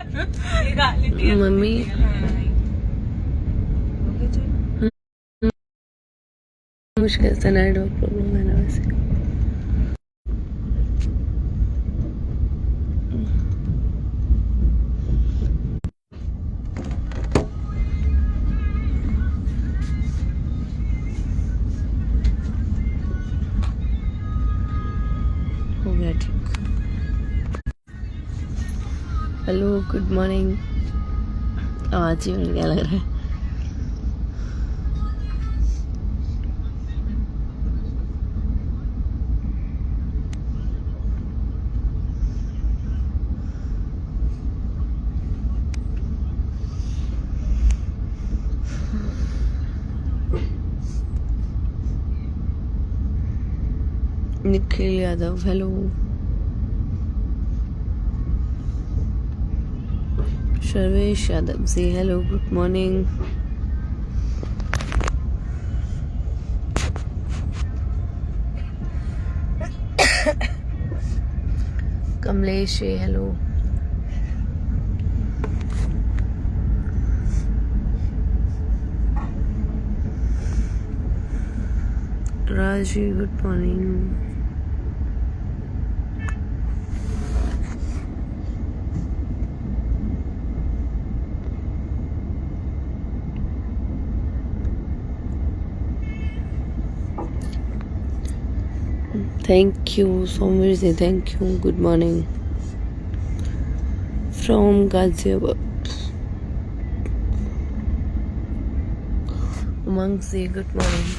Mummy मुश्किल से network problem है ना वैसे हो गया ठीक। Hello good morning. आवाज ही में क्या लग रहा है। Nikhil Yadav hello. Sarvesh Yadav ji hello good morning. Kamlesh hello. Raji good morning. Thank you, Somir ji. Thank you. Good morning. From Ghaziabad. Umang ji, good morning.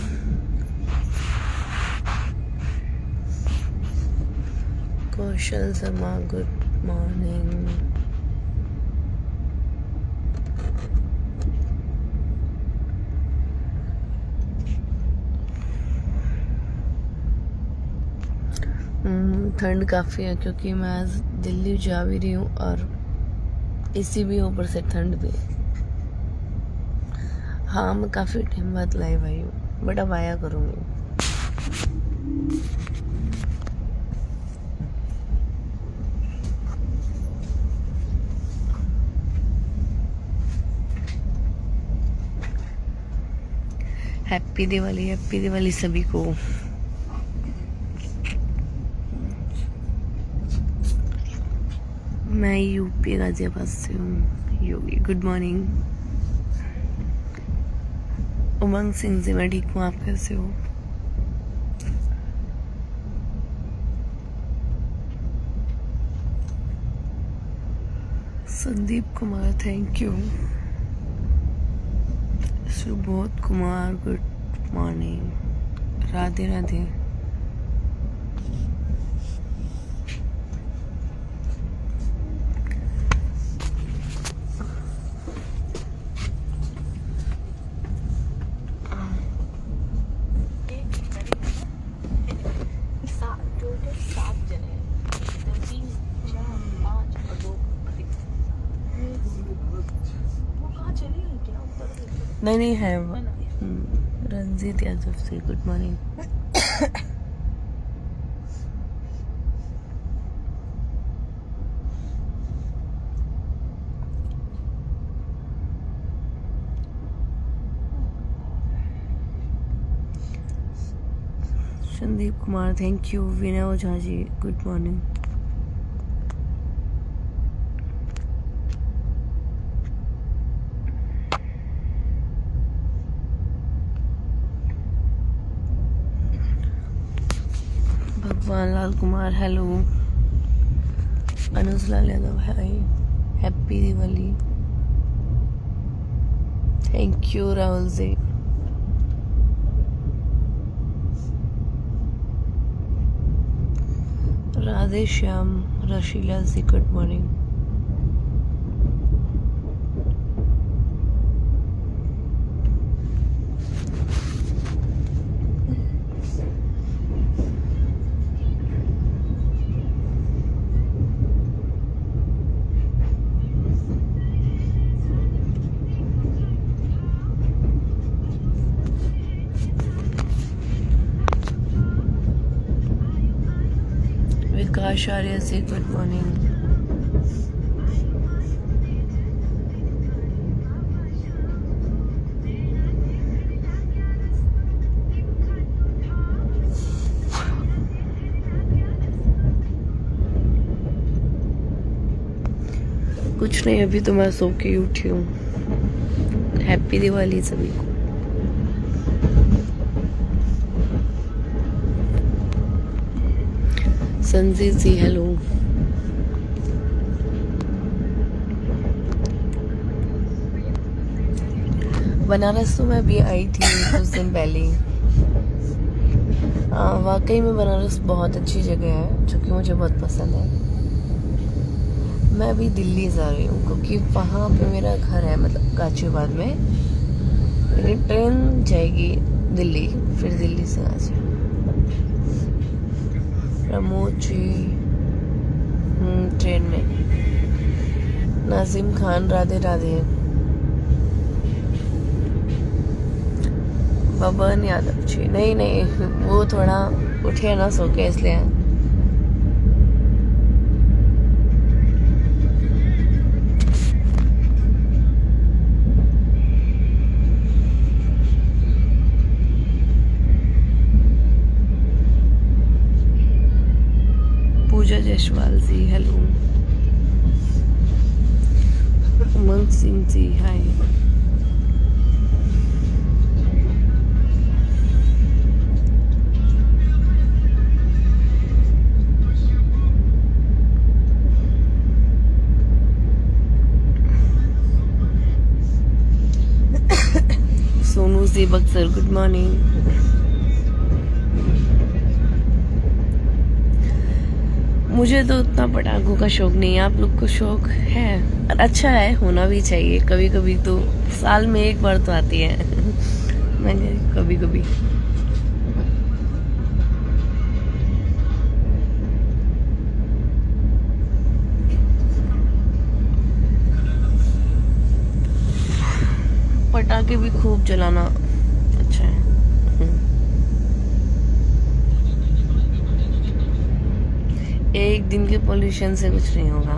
Kaushal Sama, good morning. ठंड काफ़ी है क्योंकि मैं आज दिल्ली जा भी रही हूँ और एसी भी ऊपर से ठंड भी। हाँ मैं काफ़ी टाइम बाद लाइव आई हूँ बट अब आया करूँगी। हैप्पी दिवाली सभी को। मैं यूपी गाजियाबाद से हूँ। Yogi good morning. उमंग सिंह जी मैं ठीक हूँ आप कैसे हो। Sandeep Kumar thank you. Subodh Kumar good morning. Radhe Radhe. नहीं है वो रंजीत यादव से good morning. Sandeep Kumar thank you. Vinay Ojha ji good morning. Bhagwan Lal Kumar hello. Anuj Lal Yadav hi happy Diwali. Thank you Rahul ji. Radhe Shyam Rashila ji good morning. Vikas Arya से गुड मॉर्निंग। कुछ नहीं, अभी तो मैं सो के उठी हूँ। हैप्पी दिवाली सभी को। संजीत जी हेलो। बनारस तो मैं अभी आई थी कुछ दिन पहले। वाकई में बनारस बहुत अच्छी जगह है जो कि मुझे बहुत पसंद है। मैं अभी दिल्ली जा रही हूँ क्योंकि वहाँ पे मेरा घर है, मतलब गाजियाबाद में। लेकिन ट्रेन जाएगी दिल्ली, फिर दिल्ली से गाजियाबाद। प्रमोद जी ट्रेन में। नाजिम खान राधे राधे। बबन यादव जी नहीं, वो थोड़ा उठे ना सो के, इसलिए। पूजा जयसवाल जी हेलो। उमंग सिंह जी हाय। Sonu ji Buxar good morning. मुझे तो उतना पटाखों का शौक नहीं है, आप लोग को शौक है? और अच्छा है, होना भी चाहिए। कभी कभी तो साल में एक बार तो आती है। मैंने कभी कभी। पटाखे भी खूब जलाना अच्छा है। एक दिन के पोल्यूशन से कुछ नहीं होगा।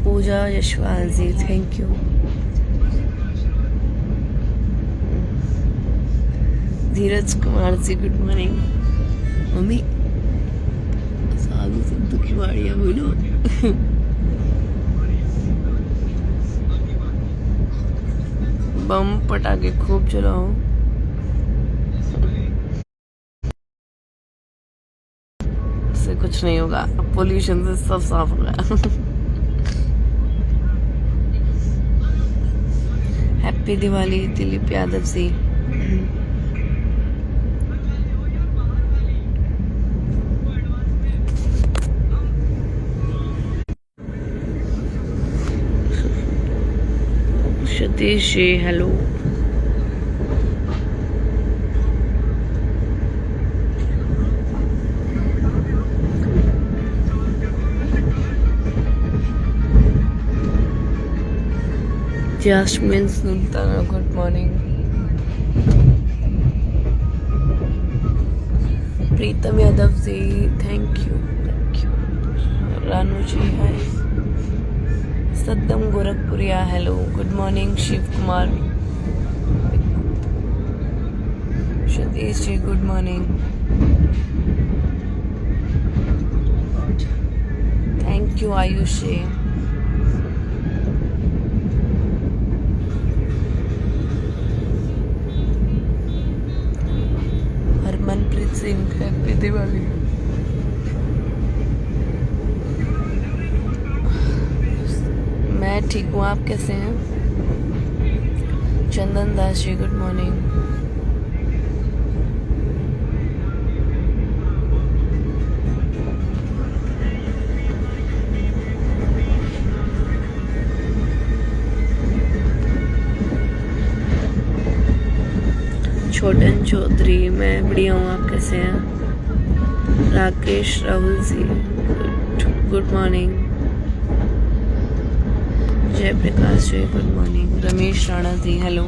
Pooja Yashwal ji thank you. Dheeraj Kumar ji good morning. Mummy साधु संतों की वाड़ियाँ बोलो। बम पटाखे खूब जलाओ। से कुछ नहीं होगा, पोल्यूशन से सब साफ होगा। Happy Diwali Dilip Yadav ji. Satish ji hello. Jasmine Sultana good morning. Pritam Yadav ji thank you. Ranu ji hi. Saddam Gorakhpuria hello good morning. Shiv Kumar Satish ji good morning. Thank you Ayush ji. Harmanpreet Singh happy Diwali. मैं ठीक हूँ, आप कैसे हैं? Chandan Das ji good morning. छोटन चौधरी मैं बढ़िया हूँ, आप कैसे हैं? Rakesh Rahul ji good morning. जय प्रकाश जी good morning. Ramesh Rana ji hello.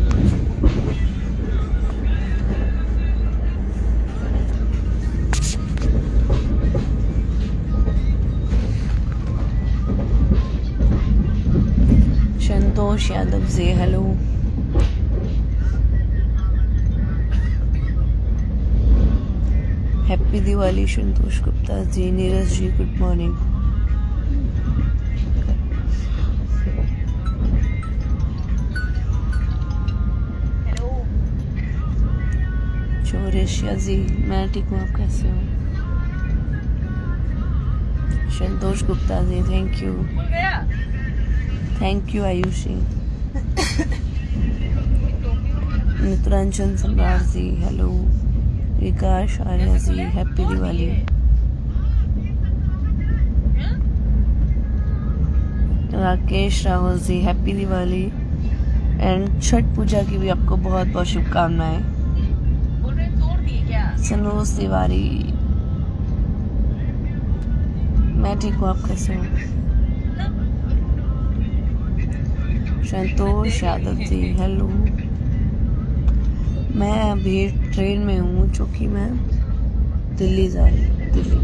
Santosh Yadav ji hello. Happy Diwali Santosh Gupta ji, Neeraj ji good morning. Chaurasia ji, मैं ठीक हूँ, आप कैसे हो? Santosh Gupta ji, thank you Ayushi. Nitranjan Samrat ji hello. Vikas Arya ji happy Diwali. Rakesh Rawal ji happy Diwali and Chhath Puja की भी आपको बहुत बहुत शुभकामनाएं। सनोज तिवारी, मैं ठीक हूँ, आप कैसे हो? संतोष यादव जी हेलो। मैं अभी ट्रेन में हूँ, जो कि मैं दिल्ली जा रही हूँ। दिल्ली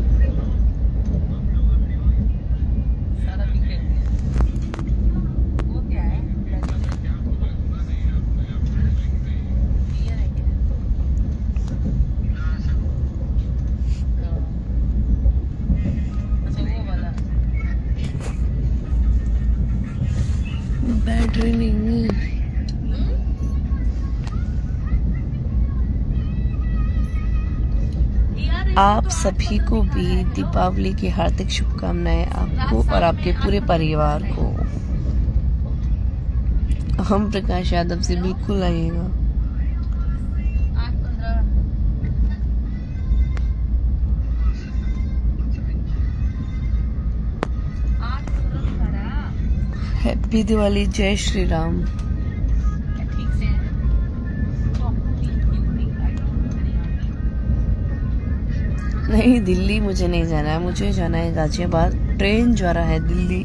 बैटरी नहीं है। आप सभी को भी दीपावली की हार्दिक शुभकामनाएं, आपको और आपके पूरे परिवार को। हम प्रकाश यादव से बिल्कुल आइएगा। हैप्पी दिवाली, जय श्री राम। नहीं, दिल्ली मुझे नहीं जाना है, मुझे जाना है गाजियाबाद। ट्रेन जा रहा है दिल्ली,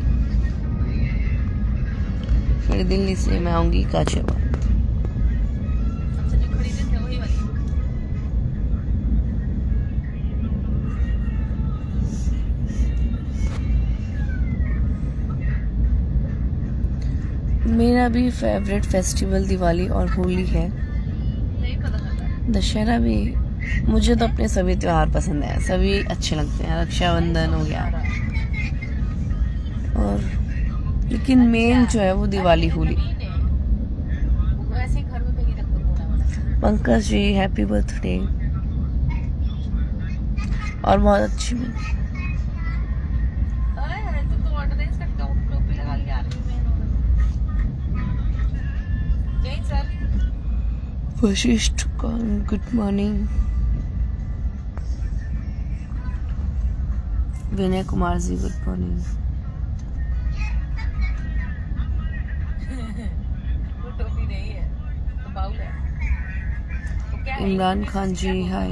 फिर दिल्ली से मैं आऊंगी गाजियाबाद। मेरा भी फेवरेट फेस्टिवल दिवाली और होली है। दशहरा भी, मुझे तो अपने सभी त्योहार पसंद है, सभी अच्छे लगते हैं। रक्षाबंधन हो गया, और लेकिन मेन जो है वो दिवाली होली। पंकज जी हैप्पी बर्थडे, और बहुत अच्छी Vashishtha good morning. Vinay Kumar ji good morning. Imran Khan जी हाय।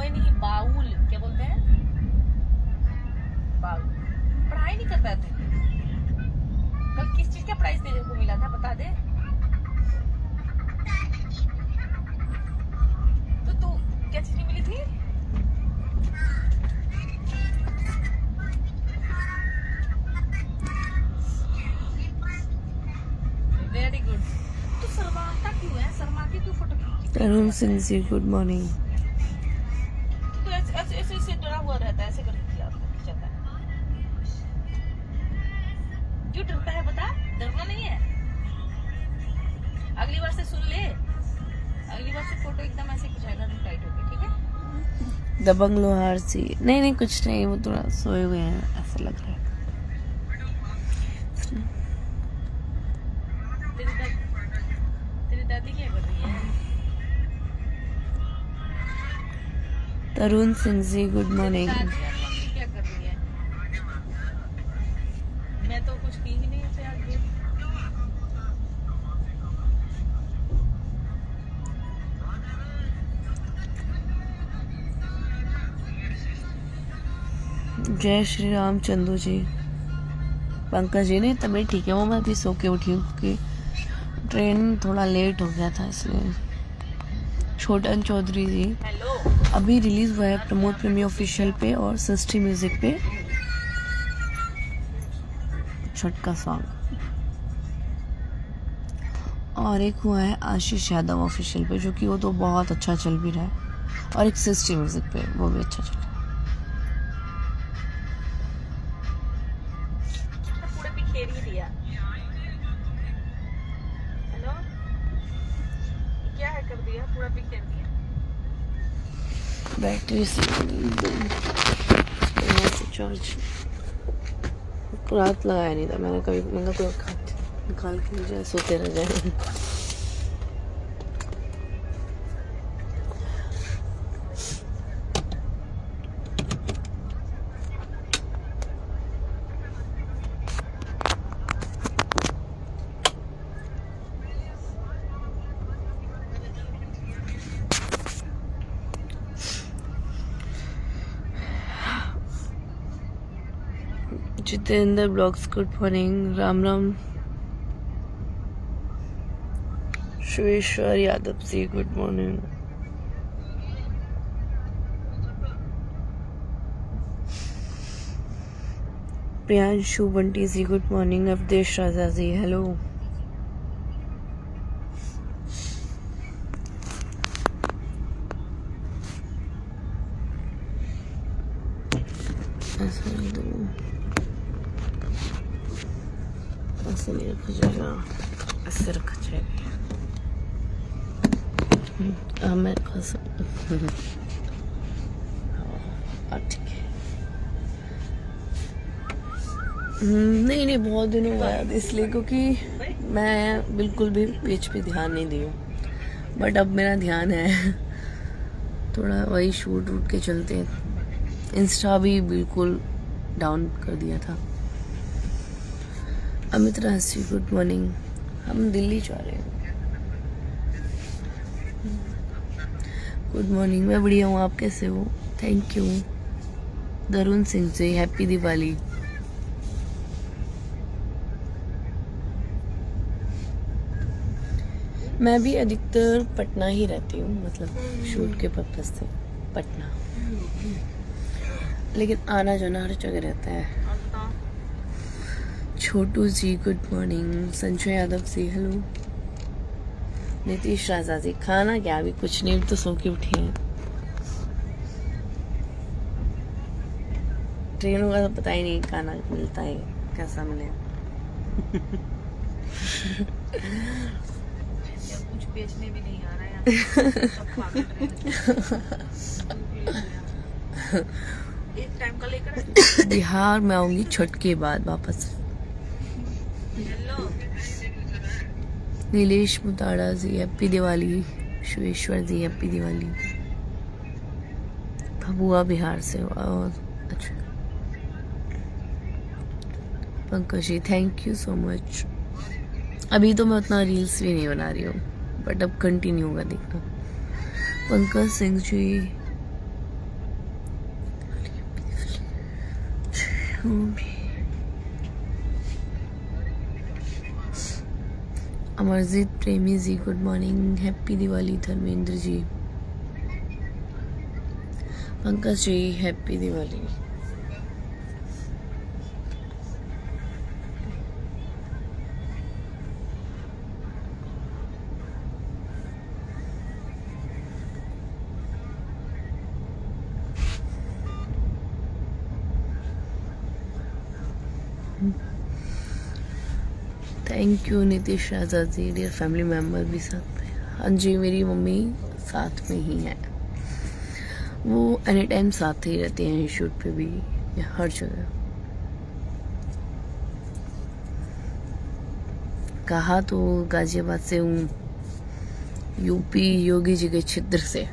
नहीं, बाउल क्या बोलते हैं? बाउल। पढ़ाई नहीं करता तू? कल किस चीज का प्राइज तेरे को मिला था, बता दे। तो तू क्या चीज मिली थी? Very good. तू शर्माता क्यों है? शर्मा के क्यों फोटो खींची? तरुण सिंह जी गुड मॉर्निंग। तो ऐसे डरा हुआ रहता है, ऐसे करके खिंचाता है। क्यों डरता है बता? डरना नहीं है। अगली बार से सुन ले, अगली बार से फोटो एकदम ऐसे खिंचाएगा टाइट होके, ठीक है? दबंग लोहार जी, नहीं कुछ नहीं, वो थोड़ा सोए हुए हैं ऐसा लग रहा है। तेरी दादी क्या कर रही है? तरुण सिंह जी गुड मॉर्निंग। क्या कर रही है? मैं तो कुछ की ही नहीं ऐसे आगे। जय श्री राम चंदू जी। पंकज जी ने तबीयत ठीक है, वो मैं अभी सो के उठी हूँ क्योंकि ट्रेन थोड़ा लेट हो गया था इसलिए। छोटन चौधरी जी, अभी रिलीज हुआ है प्रमोद प्रेमी ऑफिशियल पे और सृष्टि म्यूजिक पे छठ का सॉन्ग। और एक हुआ है आशीष यादव ऑफिशियल पे, जो कि वो तो बहुत अच्छा चल भी रहा है, और एक सिस्टी म्यूजिक पे वो भी अच्छा चल रहा है। पूरा बिखेर ही दिया। हेलो, क्या है कर दिया? पूरा बिखेर दिया। बैटरी से चार्ज रात लगाया नहीं था मैंने कभी, मैंने कोई निकाल के मुझे सोते रह जाए। Jitendra blogs good morning, Ram Ram. Shiveshwar Yadav ji good morning. Priyanshu Bunty ji good morning. Avdhesh Raja ji hello. ऐसा नहीं रखा जाएगा, ऐसे रखा जाएगा। मैं खा सकती हूँ। ठीक है। नहीं नहीं, बहुत दिनों बाद, इसलिए क्योंकि मैं बिल्कुल भी पेज पे ध्यान नहीं दी हूँ, बट अब मेरा ध्यान है थोड़ा, वही शूट वूट के चलते हैं। इंस्टा भी बिल्कुल डाउन कर दिया था। अमित राशि गुड मॉर्निंग। हम दिल्ली जा रहे हैं। गुड मॉर्निंग, मैं बढ़िया हूँ, आप कैसे हो? Thank you. Darun Singh ji happy Diwali. मैं भी अधिकतर पटना ही रहती हूँ, मतलब शूट के पर्पज से पटना, लेकिन आना जाना हर जगह रहता है। छोटू जी good morning. Sanjay Yadav ji hello. Nitish Raja जी खाना क्या? अभी कुछ नहीं, तो सो के उठी हैं। ट्रेनों का तो पता ही नहीं, खाना मिलता है कैसा मिले। कुछ बेचने भी नहीं आ रहा है। एक टाइम का लेकर बिहार में आऊंगी छठ के बाद वापस। नीलेश मुताड़ा जी हैप्पी दिवाली। शिवेश्वर जी हैप्पी दिवाली। भबुआ बिहार से हो, अच्छा। Pankaj ji thank you so much. अभी तो मैं उतना रील्स भी नहीं बना रही हूँ, बट अब कंटिन्यू होगा देखना। Pankaj Singh ji Amarjeet Premi ji good morning. Happy Diwali Dharmendra ji. Pankaj ji happy Diwali. Thank you Nitish Raja ji. Dear family member भी साथ में। हाँ जी, मेरी मम्मी साथ में ही है, वो एनी टाइम साथ ही रहती हैं, शूट पे भी या हर जगह। कहा तो गाजियाबाद से हूँ, यूपी योगी जी के क्षेत्र से।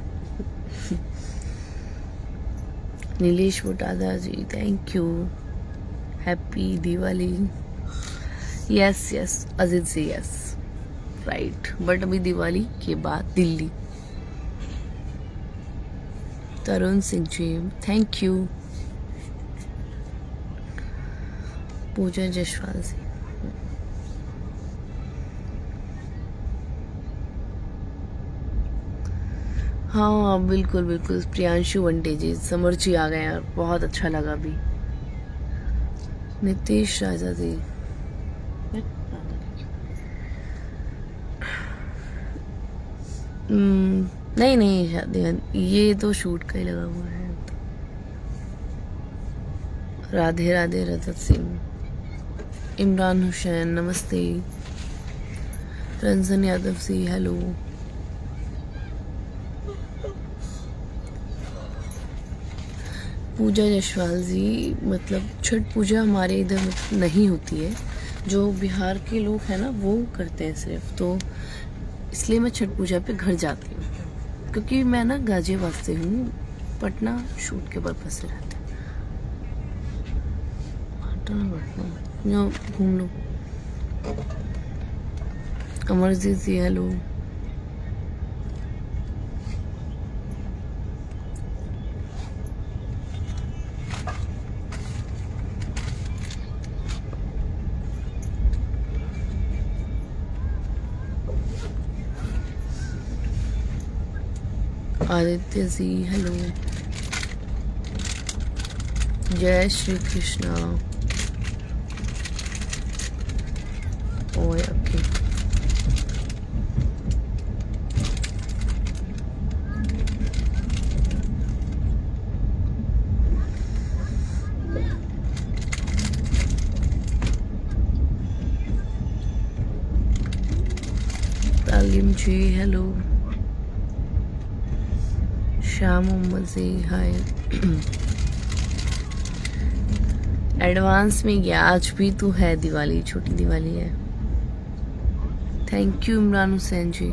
Nilesh Mutada ji thank you. Happy Diwali. Yes yes Ajit ji yes right, but अभी दिवाली के बाद दिल्ली। Tarun Singh ji thank you. पूजा जसवाल जी हाँ बिल्कुल बिल्कुल। प्रियांशु वंटे जी समर जी आ गए यार, बहुत अच्छा लगा अभी। नीतीश राजा जी नहीं नहीं शादी ये तो शूट का ही लगा हुआ है। राधे राधे रजत सिंह, इमरान हुसैन नमस्ते, रंजन यादव सी हेलो। पूजा जसवाल जी, मतलब छठ पूजा हमारे इधर नहीं होती है, जो बिहार के लोग हैं ना वो करते हैं सिर्फ, तो इसलिए मैं छठ पूजा पे घर जाती हूँ, क्योंकि मैं ना गाजियाबाद से हूँ, पटना शूट के पर्पज से रहता है। यहाँ घूम लो। अमरजीत जी हेलो। आदित्य जी हेलो। जय श्री कृष्णा। ओए ओके। तालिम जी हेलो। शाह मोहम्मद जी हाय। एडवांस में गया, आज भी तो है दिवाली, छोटी दिवाली है। थैंक यू इमरान हुसैन जी।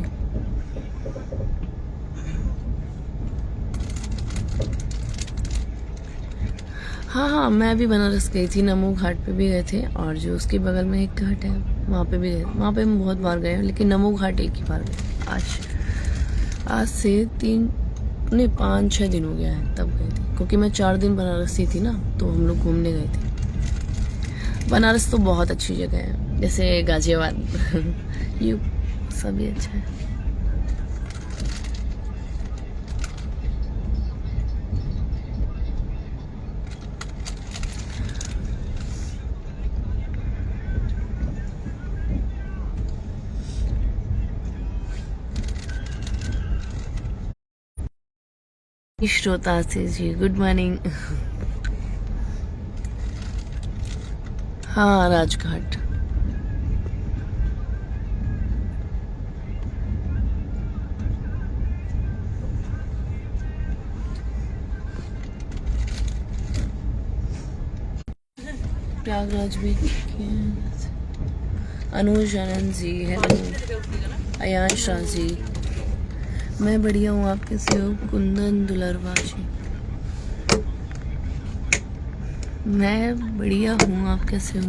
हाँ मैं भी बनारस गई थी, नमो घाट पे भी गए थे, और जो उसके बगल में एक घाट है वहाँ पे भी गए। वहाँ पे हम बहुत बार गए हैं, लेकिन नमो घाट एक ही बार गए। आज से 5-6 दिन हो गया है तब गई थी, क्योंकि मैं 4 दिन बनारसी थी ना, तो हम लोग घूमने गए थे। बनारस तो बहुत अच्छी जगह है, जैसे गाजियाबाद यू सभी अच्छा है। श्रोता से जी गुड मॉर्निंग। हाँ राजघाट। प्रयागराज भी। अनुज आनंद जी हेलो। अयांश जी मैं बढ़िया हूँ, आप कैसे हो? कुंदन दुलरवा जी मैं बढ़िया हूँ, आप कैसे हो?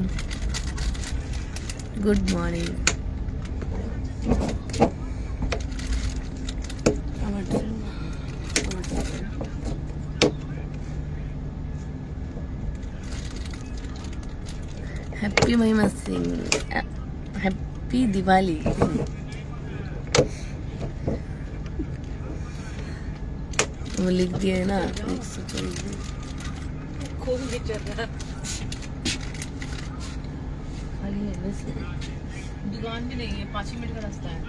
Good morning. हैप्पी महिमा सिंह, हैप्पी दिवाली। वो लिख दिया है ना 140। खूब भी चल रहा। खाली है वैसे, दुकान भी नहीं है, 5 मिनट का रास्ता है।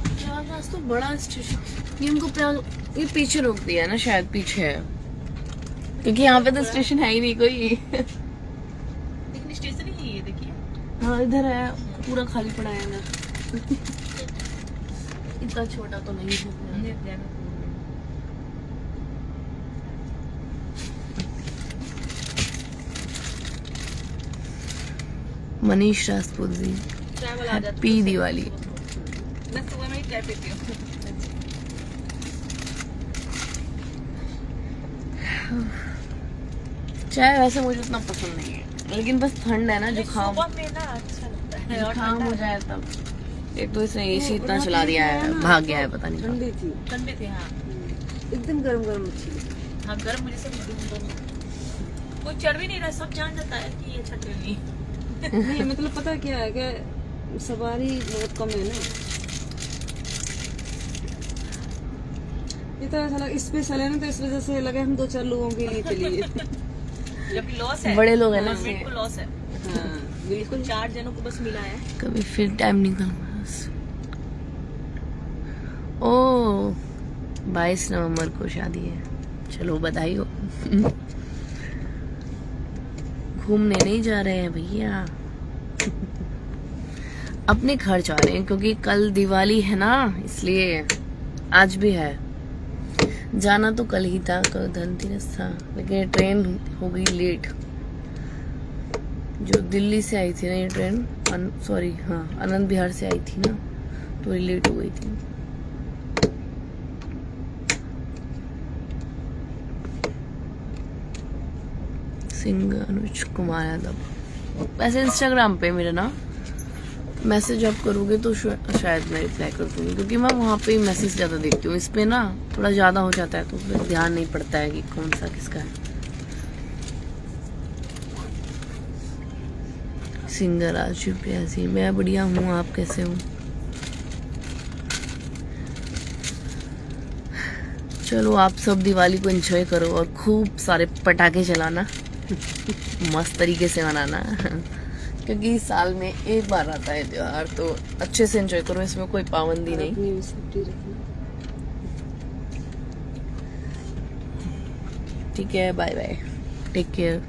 प्रयागराज तो बड़ा स्टेशन, ये उनको ये पीछे रोक दिया है ना, शायद पीछे है, क्योंकि यहाँ पे तो स्टेशन है ही नहीं कोई। लेकिन स्टेशन ही है ये, देखिए। हाँ इधर है, पूरा खाली पड़ा है ना। इतना छोटा तो नहीं है। मनीष राजपूत जी हैप्पी दिवाली। मैं सुबह में ही चाय पीती हूँ। चाय वैसे मुझे उतना पसंद नहीं है, लेकिन बस ठंड है ना, जुकाम सुबह में ना अच्छा लगता है, और जुकाम हो ठंडा जाए तब। एक तो इसने एसी इतना चला दिया है, भाग गया है पता नहीं कहाँ। ठंडे थे। हाँ एकदम गरम गरम मच्छी। हाँ गर्म मुझे सब कोई चढ़ भी नहीं रहा, सब जान जाता है कि ये छठ नहीं। नहीं मतलब पता क्या है कि सवारी बहुत कम है ना, ये तो ऐसा स्पेशल है ना, तो इस वजह से लगे हम 2-4 लोगों के लिए चलिए। जबकि लॉस है, बड़े लोग हैं ना, बिल्कुल लॉस है। हाँ बिल्कुल। 4 जनों को बस मिला है। कभी फिर टाइम निकल बस। 22 नवंबर को शादी है। चलो बधाई हो। घूमने नहीं जा रहे हैं भैया, अपने घर जा रहे हैं क्योंकि कल दिवाली है ना, इसलिए आज भी है। जाना तो कल ही था, कल धनतेरस था, लेकिन ट्रेन हो गई लेट। जो दिल्ली से आई थी ना ये ट्रेन, सॉरी हाँ आनंद विहार से आई थी ना, तो ये लेट हो गई थी। सिंगर अनुज कुमार यादव। वैसे इंस्टाग्राम पे मेरा ना मैसेज आप करोगे तो शायद मैं रिप्लाई कर दूंगी, क्योंकि मैं वहाँ पे मैसेज ज़्यादा देखती हूँ। इस पे ना थोड़ा ज़्यादा हो जाता है तो फिर ध्यान नहीं पड़ता है कि कौन सा किसका है। सिंगर आशु प्यासी, मैं बढ़िया हूँ, आप कैसे हो? चलो आप सब दिवाली को एंजॉय करो और खूब सारे पटाखे चलाना, मस्त तरीके से मनाना, क्योंकि साल में एक बार आता है त्योहार, तो अच्छे से एंजॉय करो, इसमें कोई पाबंदी नहीं। अपनी भी सेफ्टी रखना। ठीक है, बाय बाय, टेक केयर।